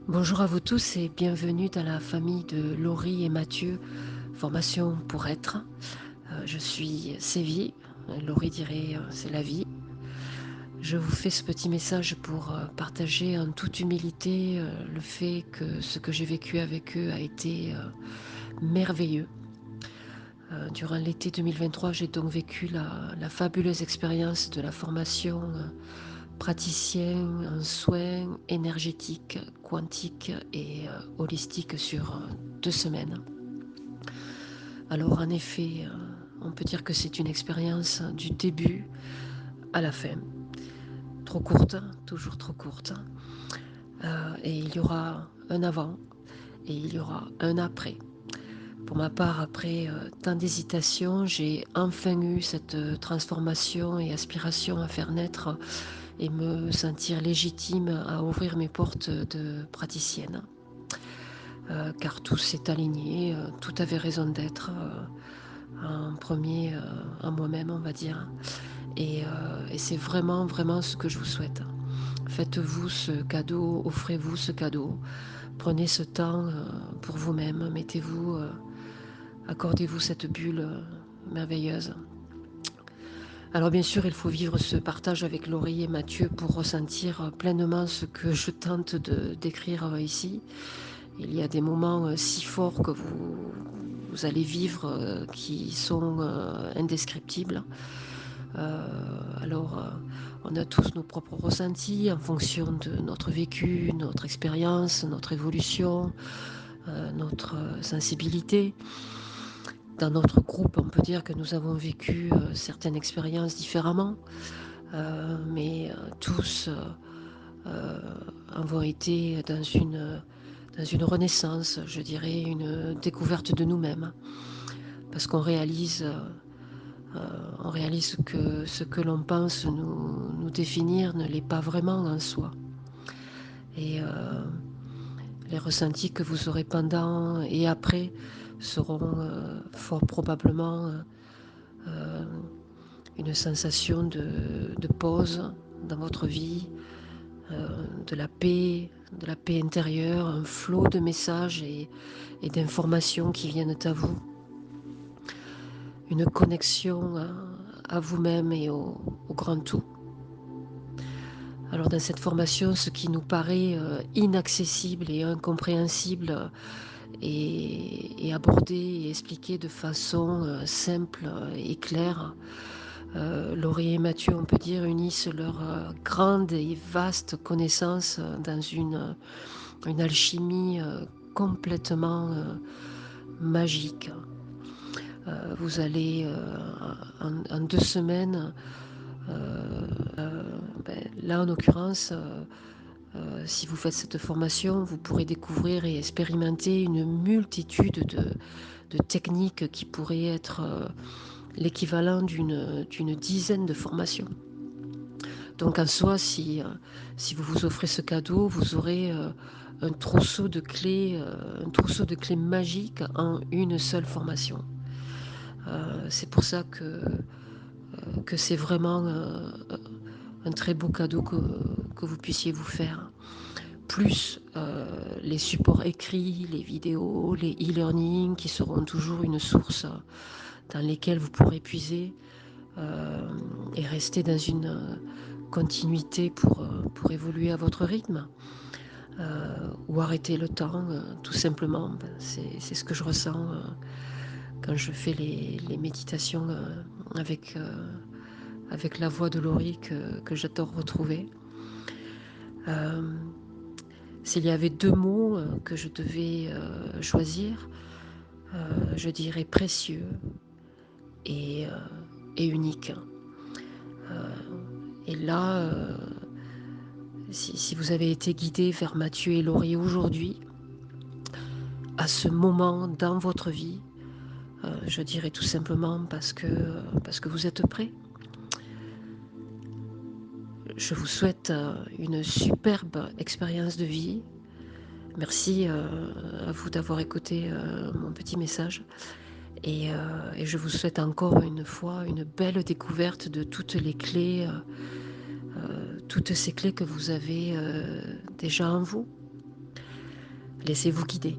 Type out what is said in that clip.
Bonjour à vous tous et bienvenue dans la famille de Laurie et Mathieu, formation pour être. Je suis Sévie, Laurie dirait c'est la vie. Je vous fais ce petit message pour partager en toute humilité le fait que ce que j'ai vécu avec eux a été merveilleux. Durant l'été 2023, j'ai donc vécu la fabuleuse expérience de la formation praticien en soins énergétiques, quantiques et holistiques sur 2 semaines. Alors en effet, on peut dire que c'est une expérience du début à la fin. Trop courte, toujours trop courte. Et il y aura un avant et il y aura un après. Pour ma part, après tant d'hésitation, j'ai enfin eu cette transformation et aspiration à faire naître et me sentir légitime à ouvrir mes portes de praticienne. Car tout s'est aligné, tout avait raison d'être en premier en moi-même, on va dire. Et c'est vraiment, vraiment ce que je vous souhaite. Faites-vous ce cadeau, offrez-vous ce cadeau, prenez ce temps pour vous-même, mettez-vous, accordez-vous cette bulle merveilleuse. Alors bien sûr, il faut vivre ce partage avec Laurie et Mathieu pour ressentir pleinement ce que je tente de décrire ici. Il y a des moments si forts que vous allez vivre qui sont indescriptibles. Alors, on a tous nos propres ressentis en fonction de notre vécu, notre expérience, notre évolution, notre sensibilité. Dans notre groupe, on peut dire que nous avons vécu certaines expériences différemment, mais tous avons été dans une renaissance, je dirais, une découverte de nous-mêmes, parce on réalise que ce que l'on pense nous définir ne l'est pas vraiment en soi. Et les ressentis que vous aurez pendant et après seront fort probablement euh, une sensation de pause dans votre vie, de la paix intérieure, un flot de messages et d'informations qui viennent à vous, une connexion à vous-même et au grand tout. Alors dans cette formation, ce qui nous paraît inaccessible et incompréhensible est abordé et expliqué de façon simple et claire. Laurie et Mathieu, on peut dire, unissent leur grande et vaste connaissance dans une alchimie complètement magique. Vous allez en 2 semaines, là en l'occurrence, si vous faites cette formation, vous pourrez découvrir et expérimenter une multitude de techniques qui pourraient être l'équivalent d'une dizaine de formations. Donc en soi, si vous vous offrez ce cadeau, vous aurez un trousseau de clés magiques en une seule formation. C'est pour ça que c'est vraiment un très beau cadeau que vous puissiez vous faire. Plus les supports écrits, les vidéos, les e-learning qui seront toujours une source dans lesquelles vous pourrez puiser et rester dans une continuité pour évoluer à votre rythme. Ou arrêter le temps, tout simplement. C'est ce que je ressens quand je fais les méditations avec la voix de Laurie que j'adore retrouver. S'il y avait 2 mots que je devais choisir, je dirais précieux et, et unique. Et là, si vous avez été guidé vers Mathieu et Laurie aujourd'hui, à ce moment dans votre vie, je dirais tout simplement parce que vous êtes prêts. Je vous souhaite une superbe expérience de vie. Merci à vous d'avoir écouté mon petit message. Et je vous souhaite encore une fois une belle découverte de toutes les clés, toutes ces clés que vous avez déjà en vous. Laissez-vous guider.